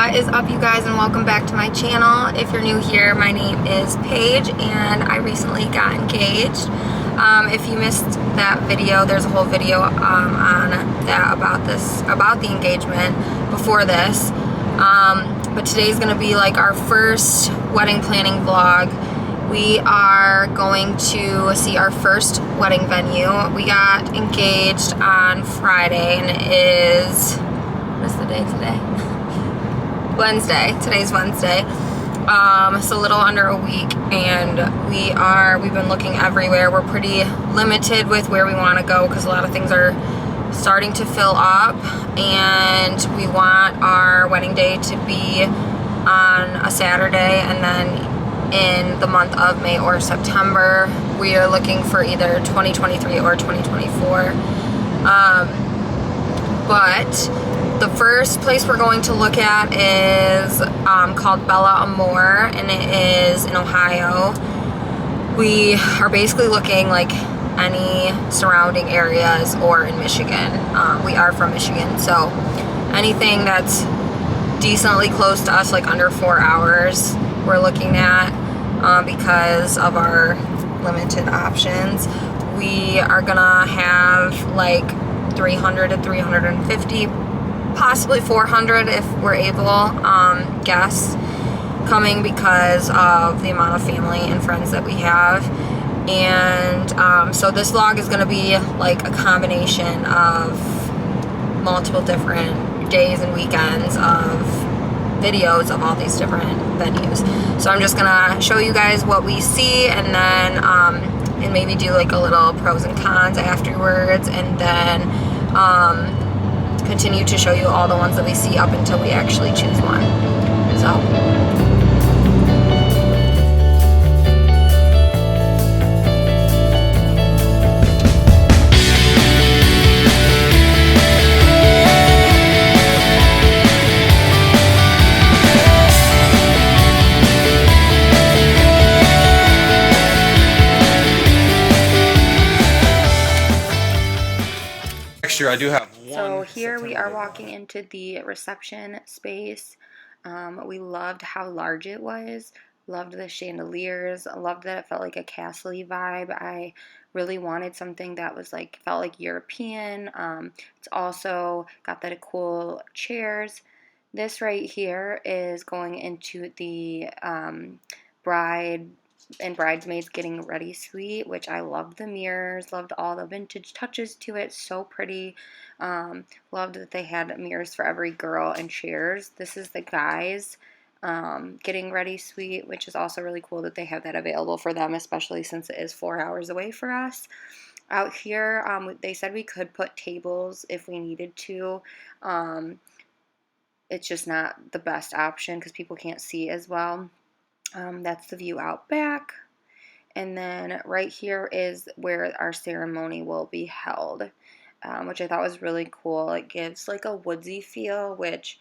What is up, you guys, and welcome back to my channel. If you're new here, my name is Paige and I recently got engaged. If you missed that video, there's a whole video on that about the engagement before this. But today's gonna be like our first wedding planning vlog. We are going to see our first wedding venue. We got engaged on Friday, and it is, what's the day today? Wednesday. Today's Wednesday. So a little under a week, and we've been looking everywhere. We're pretty limited with where we want to go because a lot of things are starting to fill up, and we want our wedding day to be on a Saturday, and then in the month of May or September. We are looking for either 2023 or 2024. But the first place we're going to look at is called Bella Amore, and it is in Ohio. We are basically looking like any surrounding areas or in Michigan. We are from Michigan, so anything that's decently close to us, like under 4 hours, we're looking at because of our limited options. We are gonna have like 300 to 350, possibly 400 if we're able, guests coming because of the amount of family and friends that we have. And so this vlog is going to be like a combination of multiple different days and weekends of videos of all these different venues. So I'm just gonna show you guys what we see, and then and maybe do like a little pros and cons afterwards, and then continue to show you all the ones that we see up until we actually choose one. So I do have one. So here we are walking into the reception space. We loved how large it was. Loved the chandeliers. Loved that it felt like a castle-y vibe. I really wanted something that was like, felt like European. It's also got that cool chairs. This right here is going into the bride and bridesmaids getting ready suite, which I loved the mirrors, loved all the vintage touches to it, so pretty. Loved that they had mirrors for every girl and chairs. This is the guys getting ready suite, which is also really cool that they have that available for them, especially since it is 4 hours away for us. Out here, they said we could put tables if we needed to. It's just not the best option because people can't see as well. That's the view out back. And then right here is where our ceremony will be held, which I thought was really cool. It gives like a woodsy feel, which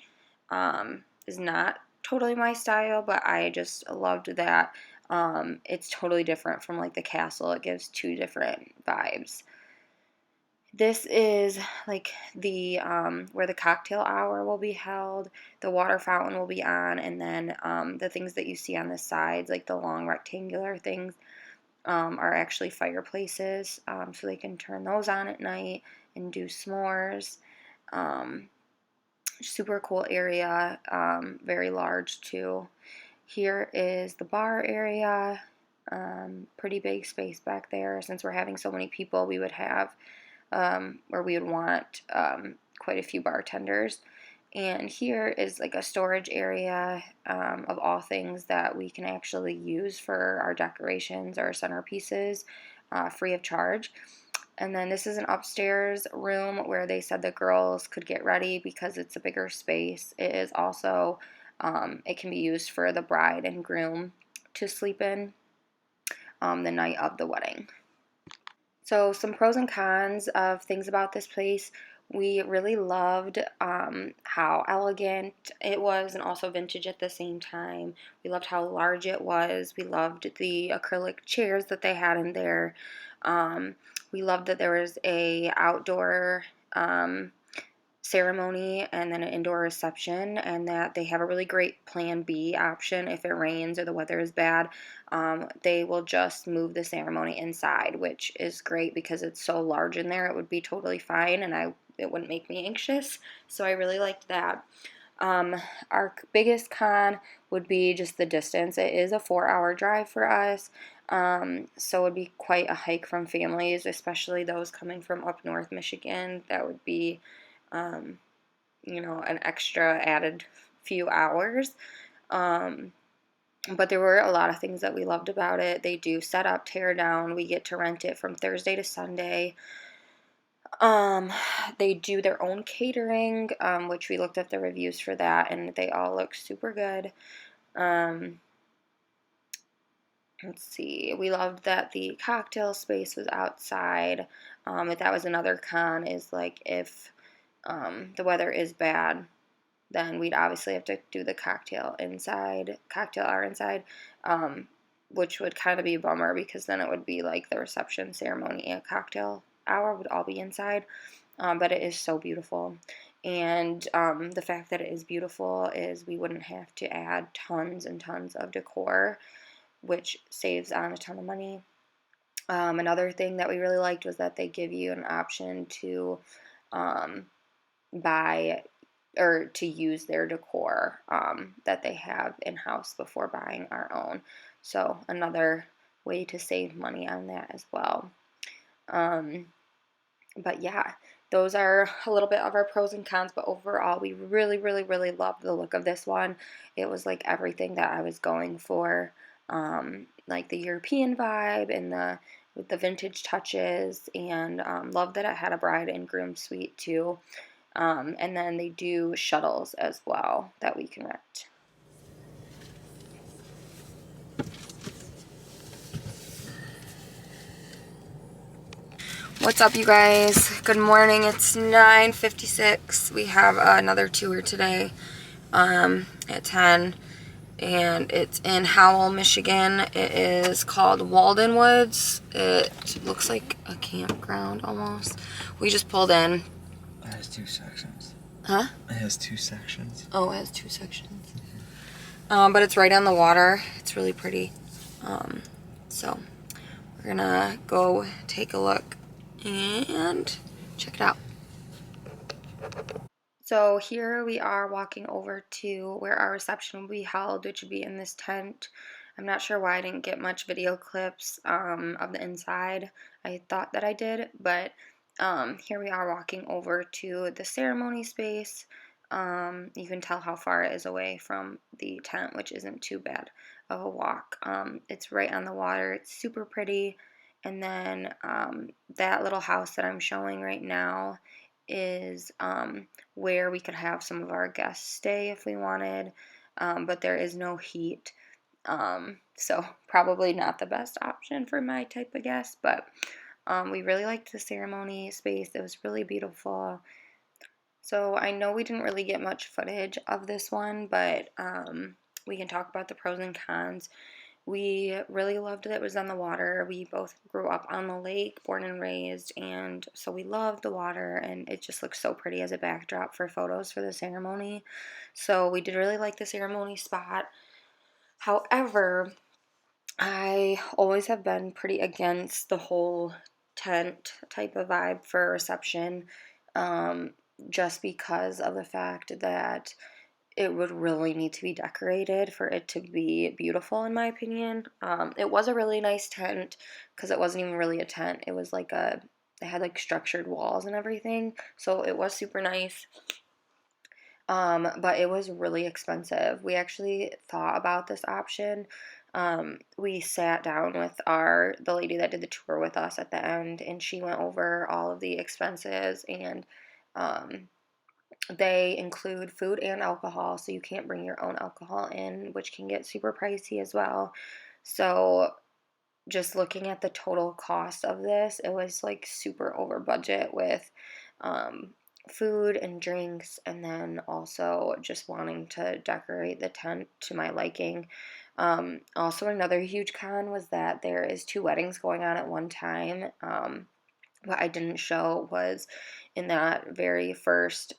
is not totally my style, but I just loved that. It's totally different from like the castle. It gives two different vibes. This is like the where the cocktail hour will be held, the water fountain will be on, and then the things that you see on the sides, like the long rectangular things, are actually fireplaces, so they can turn those on at night and do s'mores. Super cool area, very large too. Here is the bar area, pretty big space back there. Since we're having so many people, we would have where we would want quite a few bartenders. And here is like a storage area of all things that we can actually use for our decorations or centerpieces free of charge. And then this is an upstairs room where they said the girls could get ready because it's a bigger space. It is also, it can be used for the bride and groom to sleep in the night of the wedding. So some pros and cons of things about this place. We really loved how elegant it was and also vintage at the same time. We loved how large it was. We loved the acrylic chairs that they had in there. We loved that there was a outdoor ceremony and then an indoor reception, and that they have a really great plan B option if it rains or the weather is bad. They will just move the ceremony inside, which is great because it's so large in there. It would be totally fine, and it wouldn't make me anxious. So I really liked that. Our biggest con would be just the distance. It is a 4-hour drive for us, so it would be quite a hike from families, especially those coming from up north Michigan. That would be, an extra added few hours. But there were a lot of things that we loved about it. They do set up, tear down. We get to rent it from Thursday to Sunday. They do their own catering, which we looked at the reviews for that, and they all look super good. Let's see. We loved that the cocktail space was outside. But that was another con, is like if the weather is bad, then we'd obviously have to do the cocktail hour inside, which would kind of be a bummer because then it would be like the reception ceremony and cocktail hour would all be inside. But it is so beautiful. And the fact that it is beautiful is we wouldn't have to add tons and tons of decor, which saves on a ton of money. Another thing that we really liked was that they give you an option to buy or to use their decor that they have in-house before buying our own. So another way to save money on that as well. But yeah, those are a little bit of our pros and cons, but overall we really, really, really loved the look of this one. It was like everything that I was going for, like the European vibe and with the vintage touches, and love that it had a bride and groom suite too. And then they do shuttles as well that we can rent. What's up, you guys? Good morning. It's 9:56. We have another tour today at 10, and it's in Howell, Michigan. It is called Walden Woods. It looks like a campground almost. We just pulled in. It has 2 sections. Huh? It has 2 sections. Oh, it has 2 sections. But it's right on the water. It's really pretty. So we're gonna go take a look and check it out. So here we are walking over to where our reception will be held, which would be in this tent. I'm not sure why I didn't get much video clips of the inside. I thought that I did, but here we are walking over to the ceremony space. You can tell how far it is away from the tent, which isn't too bad of a walk. It's right on the water. It's super pretty. And then that little house that I'm showing right now is where we could have some of our guests stay if we wanted, but there is no heat, so probably not the best option for my type of guest, but we really liked the ceremony space. It was really beautiful. So I know we didn't really get much footage of this one, but we can talk about the pros and cons. We really loved that it was on the water. We both grew up on the lake, born and raised, and so we loved the water, and it just looks so pretty as a backdrop for photos for the ceremony. So we did really like the ceremony spot. However, I always have been pretty against the whole tent type of vibe for a reception, just because of the fact that it would really need to be decorated for it to be beautiful, in my opinion. It was a really nice tent because it wasn't even really a tent. It was like it had like structured walls and everything, so it was super nice. But it was really expensive. We actually thought about this option. We sat down with the lady that did the tour with us at the end, and she went over all of the expenses, and they include food and alcohol, so you can't bring your own alcohol in, which can get super pricey as well. So just looking at the total cost of this, it was like super over budget with food and drinks, and then also just wanting to decorate the tent to my liking. Also, another huge con was that there is 2 weddings going on at one time. What I didn't show was in that very first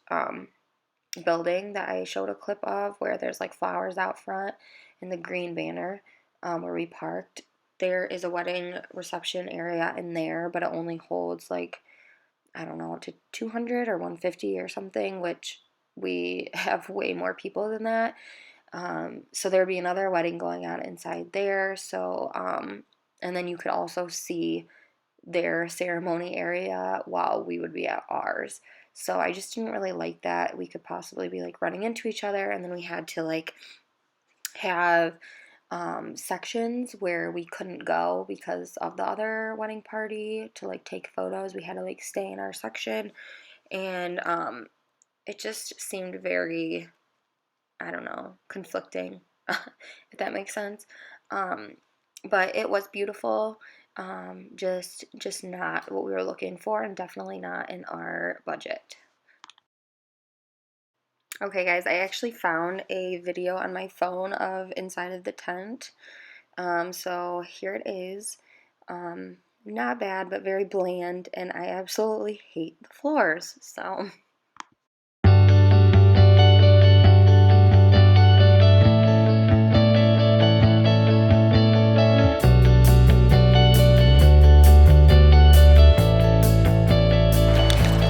building that I showed a clip of, where there's like flowers out front and the green banner where we parked. There is a wedding reception area in there, but it only holds like, I don't know, up to 200 or 150 or something, which we have way more people than that. So there'd be another wedding going on inside there. So, and then you could also see their ceremony area while we would be at ours. So I just didn't really like that. We could possibly be like running into each other, and then we had to like have sections where we couldn't go because of the other wedding party to like take photos. We had to like stay in our section, and it just seemed very, I don't know, conflicting, if that makes sense. But it was beautiful. Just not what we were looking for, and definitely not in our budget. Okay, guys, I actually found a video on my phone of inside of the tent. So here it is. Not bad, but very bland, and I absolutely hate the floors. So.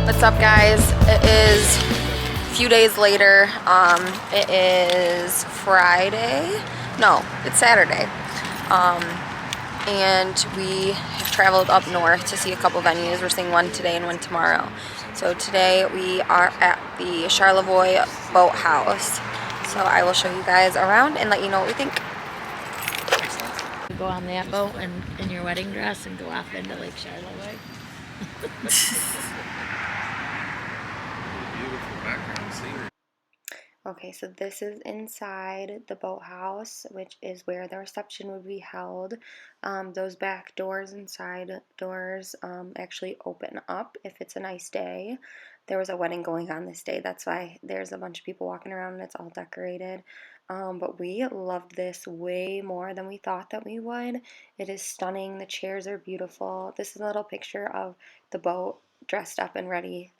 What's up, guys? It is a few days later. It is Friday. No, it's Saturday. And we have traveled up north to see a couple venues. We're seeing one today and one tomorrow. So today we are at the Charlevoix Boathouse. So I will show you guys around and let you know what we think. Go on that boat and in your wedding dress and go off into Lake Charlevoix. Beautiful background scenery. Okay, so this is inside the boathouse, which is where the reception would be held. Those back doors and side doors actually open up if it's a nice day. There was a wedding going on this day, that's why there's a bunch of people walking around and it's all decorated. But we loved this way more than we thought that we would. It is stunning. The chairs are beautiful. This is a little picture of the boat dressed up and ready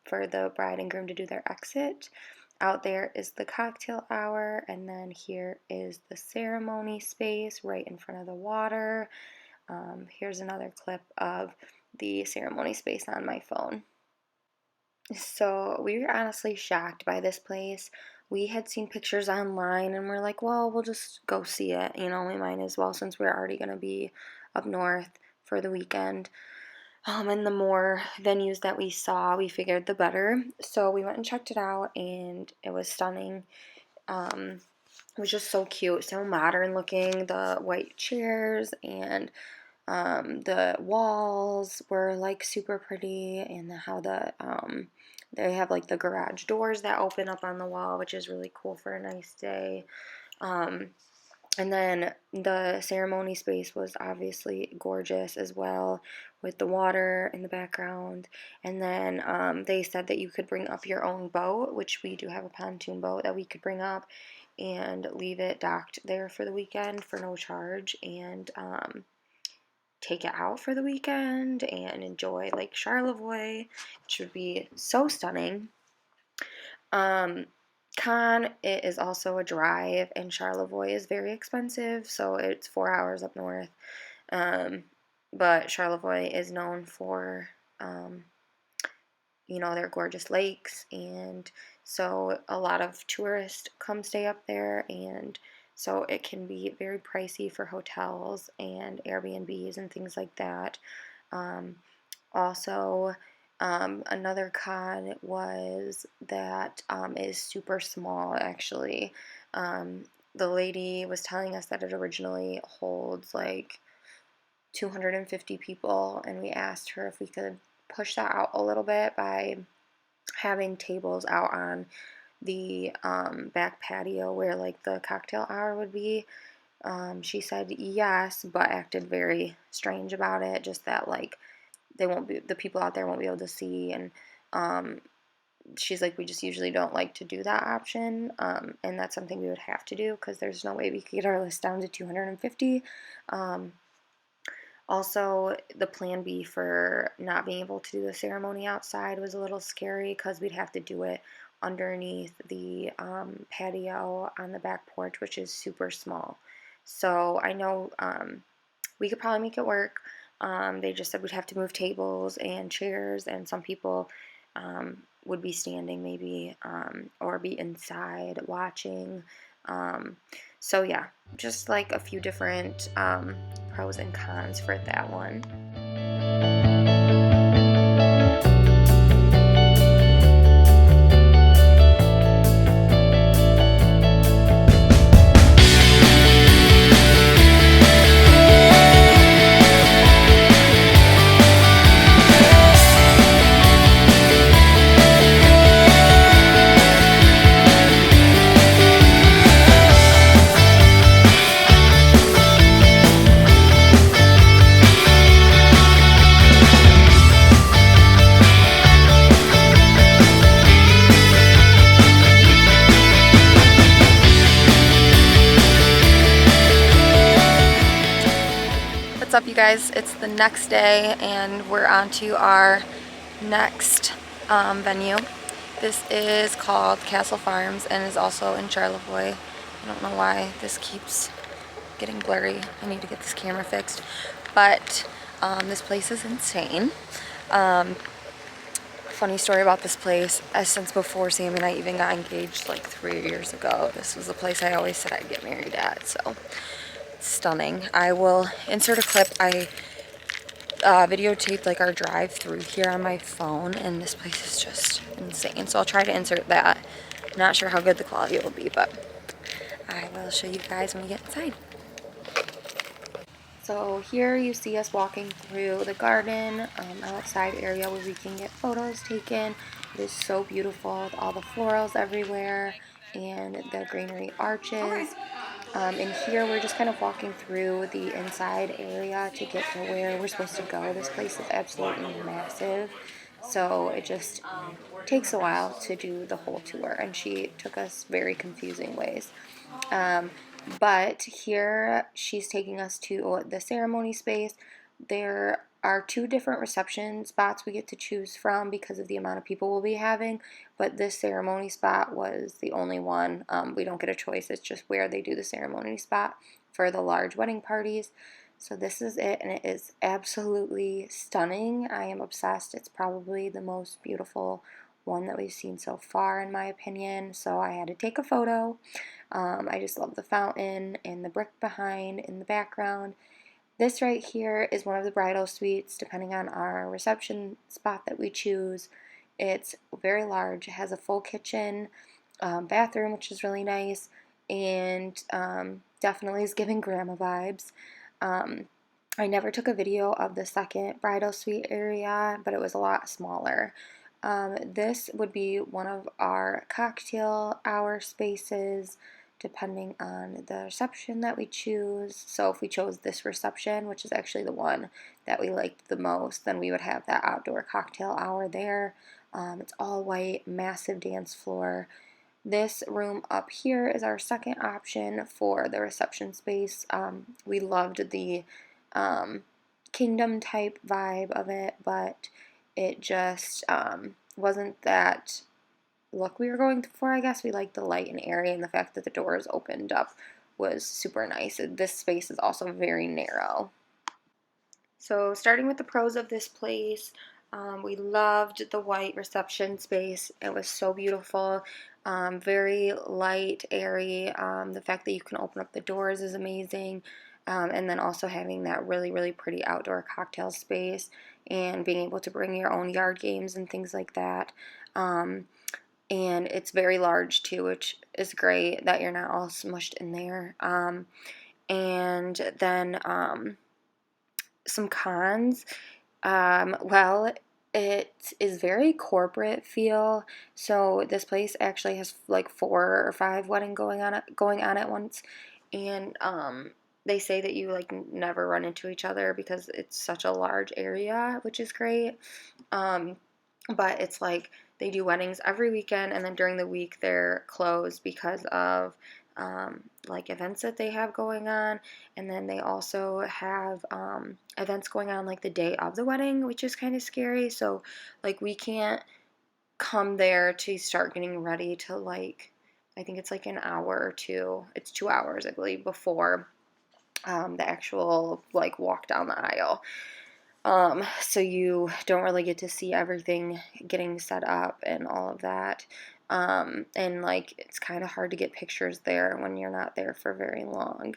for the bride and groom to do their exit. Out there is the cocktail hour, and then here is the ceremony space right in front of the water. Here's another clip of the ceremony space on my phone. So we were honestly shocked by this place. We had seen pictures online and we're like, well, we'll just go see it. You know, we might as well since we're already going to be up north for the weekend. And the more venues that we saw, we figured the better. So we went and checked it out, and it was stunning. It was just so cute, so modern looking. The white chairs and the walls were like super pretty, and how they have like the garage doors that open up on the wall, which is really cool for a nice day. And then the ceremony space was obviously gorgeous as well, with the water in the background. And then they said that you could bring up your own boat, which we do have a pontoon boat that we could bring up and leave it docked there for the weekend for no charge, and take it out for the weekend and enjoy Lake Charlevoix, which would be so stunning. It is also a drive, and Charlevoix is very expensive, so it's 4 hours up north. But Charlevoix is known for, their gorgeous lakes, and so a lot of tourists come stay up there, and so it can be very pricey for hotels and Airbnbs and things like that. Another con was that is super small, actually. The lady was telling us that it originally holds like 250 people, and we asked her if we could push that out a little bit by having tables out on the back patio where like the cocktail hour would be. She said yes, but acted very strange about it, just that like the people out there won't be able to see, and she's like, we just usually don't like to do that option, and that's something we would have to do because there's no way we could get our list down to 250. Also, the plan B for not being able to do the ceremony outside was a little scary because we'd have to do it underneath the patio on the back porch, which is super small. So I know we could probably make it work. They just said we'd have to move tables and chairs, and some people would be standing maybe or be inside watching. So yeah, just like a few different pros and cons for that one. What's up, you guys? It's the next day and we're on to our next venue. This is called Castle Farms and is also in Charlevoix. I don't know why this keeps getting blurry. I need to get this camera fixed. But this place is insane. Funny story about this place, since before Sammy and I even got engaged like 3 years ago, this was the place I always said I'd get married at, so stunning. I will insert a clip. I videotaped like our drive through here on my phone, and this place is just insane, so I'll try to insert that. Not sure how good the quality will be, but I will show you guys when we get inside. So here you see us walking through the garden, outside area where we can get photos taken. It is so beautiful with all the florals everywhere and the greenery arches. And here we're just kind of walking through the inside area to get to where we're supposed to go. This place is absolutely massive, so it just takes a while to do the whole tour, and she took us very confusing ways. But here she's taking us to the ceremony space. There are 2 different reception spots we get to choose from because of the amount of people we'll be having, but this ceremony spot was the only one. We don't get a choice. It's just where they do the ceremony spot for the large wedding parties. So this is it, and it is absolutely stunning. I am obsessed. It's probably the most beautiful one that we've seen so far, in my opinion, so I had to take a photo. I just love the fountain and the brick behind in the background. This right here is one of the bridal suites, depending on our reception spot that we choose. It's very large. It has a full kitchen, bathroom, which is really nice, and definitely is giving grandma vibes. I never took a video of the second bridal suite area, but it was a lot smaller. This would be one of our cocktail hour spaces, depending on the reception that we choose. So if we chose this reception, which is actually the one that we liked the most, then we would have that outdoor cocktail hour there. It's all white, massive dance floor. This room up here is our second option for the reception space. We loved the kingdom type vibe of it, but it just wasn't that look we were going for, I guess. We liked the light and airy, and the fact that the doors opened up was super nice. This space is also very narrow. So starting with the pros of this place, we loved the white reception space. It was so beautiful, very light, airy. The fact that you can open up the doors is amazing. And then also having that really, really pretty outdoor cocktail space and being able to bring your own yard games and things like that. And it's very large too, which is great that you're not all smushed in there. And then some cons. Well, it is very corporate feel. So this place actually has like 4 or 5 weddings going on at once, and they say that you like never run into each other because it's such a large area, which is great. But it's like they do weddings every weekend, and then during the week they're closed because of like events that they have going on, and then they also have events going on like the day of the wedding, which is kind of scary. So like we can't come there to start getting ready to like, I think it's like an hour or two. It's 2 hours, I believe, before the actual like walk down the aisle. So you don't really get to see everything getting set up and all of that. And like it's kind of hard to get pictures there when you're not there for very long.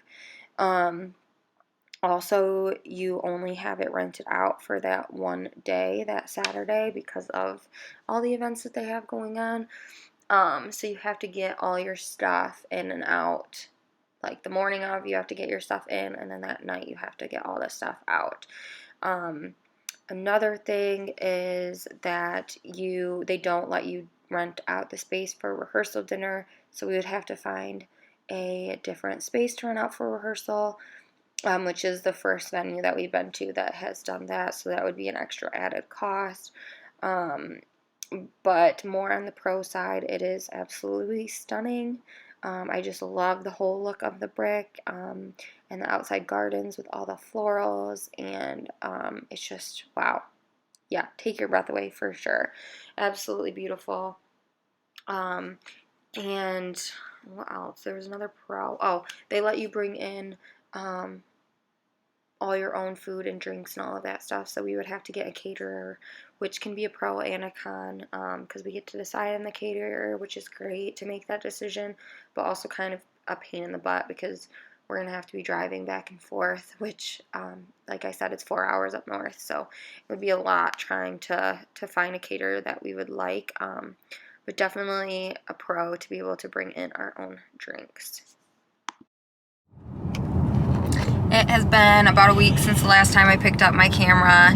Also, you only have it rented out for that one day, that Saturday, because of all the events that they have going on. So you have to get all your stuff in and out. Like the morning of, you have to get your stuff in, and then that night you have to get all the stuff out. Another thing is that they don't let you rent out the space for rehearsal dinner, so we would have to find a different space to rent out for rehearsal, which is the first venue that we've been to that has done that, so that would be an extra added cost. But more on the pro side, it is absolutely stunning. I just love the whole look of the brick, and the outside gardens with all the florals, and it's just, wow. Yeah, take your breath away for sure. Absolutely beautiful. And what else? There was another pro. Oh, they let you bring in all your own food and drinks and all of that stuff. So we would have to get a caterer, which can be a pro and a con, because we get to decide on the caterer, which is great to make that decision, but also kind of a pain in the butt because we're going to have to be driving back and forth, which, like I said, it's 4 hours up north, so it would be a lot trying to find a caterer that we would like, but definitely a pro to be able to bring in our own drinks. It has been about a week since the last time I picked up my camera.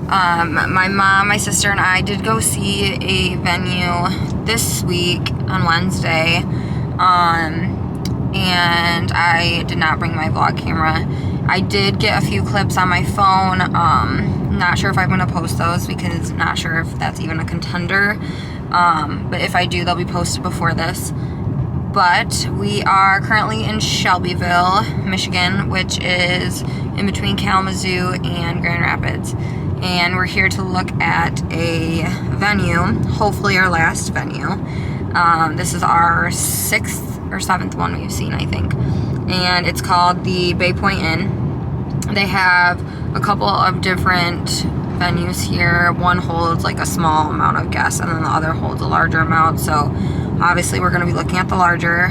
My mom, my sister, and I did go see a venue this week on Wednesday, and I did not bring my vlog camera. I did get a few clips on my phone. Not sure if I'm going to post those because I'm not sure if that's even a contender, but if I do, they'll be posted before this. But we are currently in Shelbyville, Michigan, which is in between Kalamazoo and Grand Rapids. And we're here to look at a venue, hopefully our last venue. This is our 6th or 7th one we've seen, I think. And it's called the Pointe Inn. They have a couple of different venues here. One holds like a small amount of guests, and then the other holds a larger amount. So obviously we're going to be looking at the larger,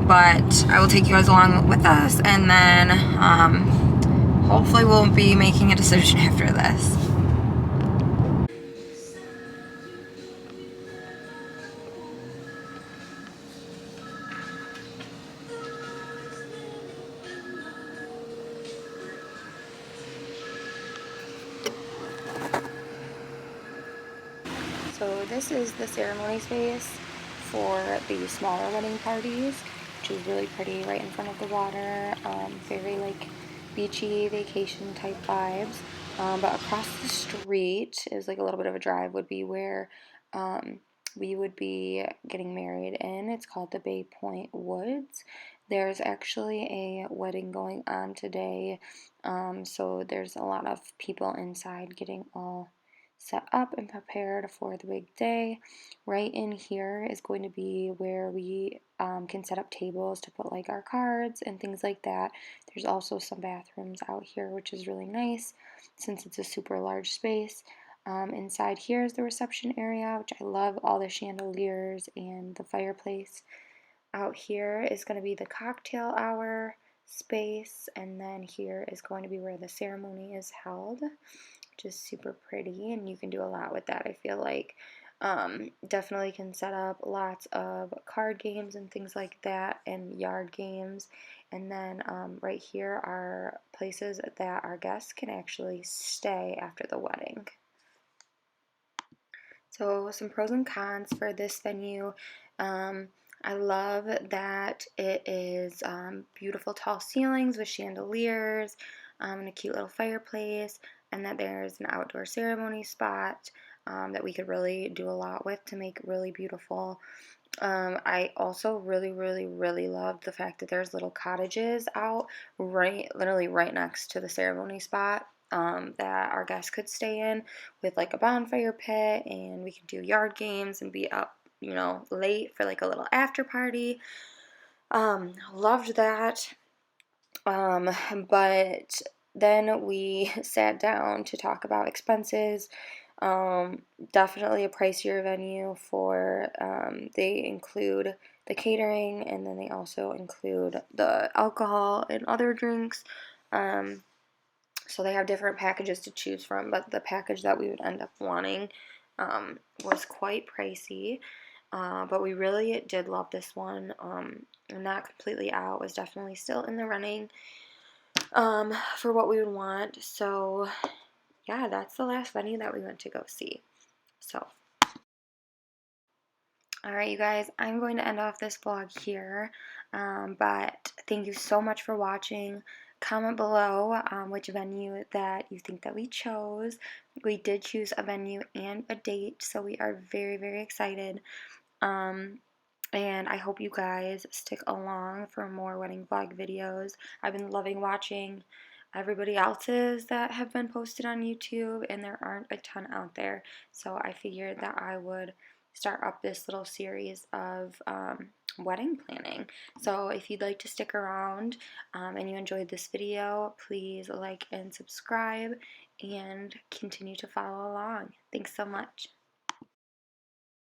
but I will take you guys along with us, and then hopefully we'll be making a decision after this. So this is the ceremony space for the smaller wedding parties, which is really pretty, right in front of the water, very like beachy vacation type vibes. But across the street is like a little bit of a drive, would be where we would be getting married in. It's called the Pointe Woods. There's actually a wedding going on today, so there's a lot of people inside getting all set up and prepared for the big day. Right in here is going to be where we can set up tables to put like our cards and things like that. There's also some bathrooms out here, which is really nice since it's a super large space. Inside here is the reception area, which I love, all the chandeliers and the fireplace. Out here is going to be the cocktail hour space, and then here is going to be where the ceremony is held, which is super pretty, and you can do a lot with that, I feel like. Definitely can set up lots of card games and things like that, and yard games. And then right here are places that our guests can actually stay after the wedding. So some pros and cons for this venue. I love that it is beautiful tall ceilings with chandeliers, and a cute little fireplace, and that there's an outdoor ceremony spot that we could really do a lot with to make really beautiful I also really loved the fact that there's little cottages out literally right next to the ceremony spot that our guests could stay in with like a bonfire pit, and we could do yard games and be up, late for like a little after party. Loved that. But then we sat down to talk about expenses. Definitely a pricier venue for, they include the catering, and then they also include the alcohol and other drinks. So they have different packages to choose from, but the package that we would end up wanting was quite pricey. But we really did love this one. Not completely out, was definitely still in the running for what we would want. So yeah, that's the last venue that we went to go see. So, alright, you guys, I'm going to end off this vlog here. But thank you so much for watching. Comment below which venue that you think that we chose. We did choose a venue and a date, so we are very excited. And I hope you guys stick along for more wedding vlog videos. I've been loving watching everybody else's that have been posted on YouTube, and there aren't a ton out there. So I figured that I would start up this little series of wedding planning. So if you'd like to stick around and you enjoyed this video, please like and subscribe and continue to follow along. Thanks so much.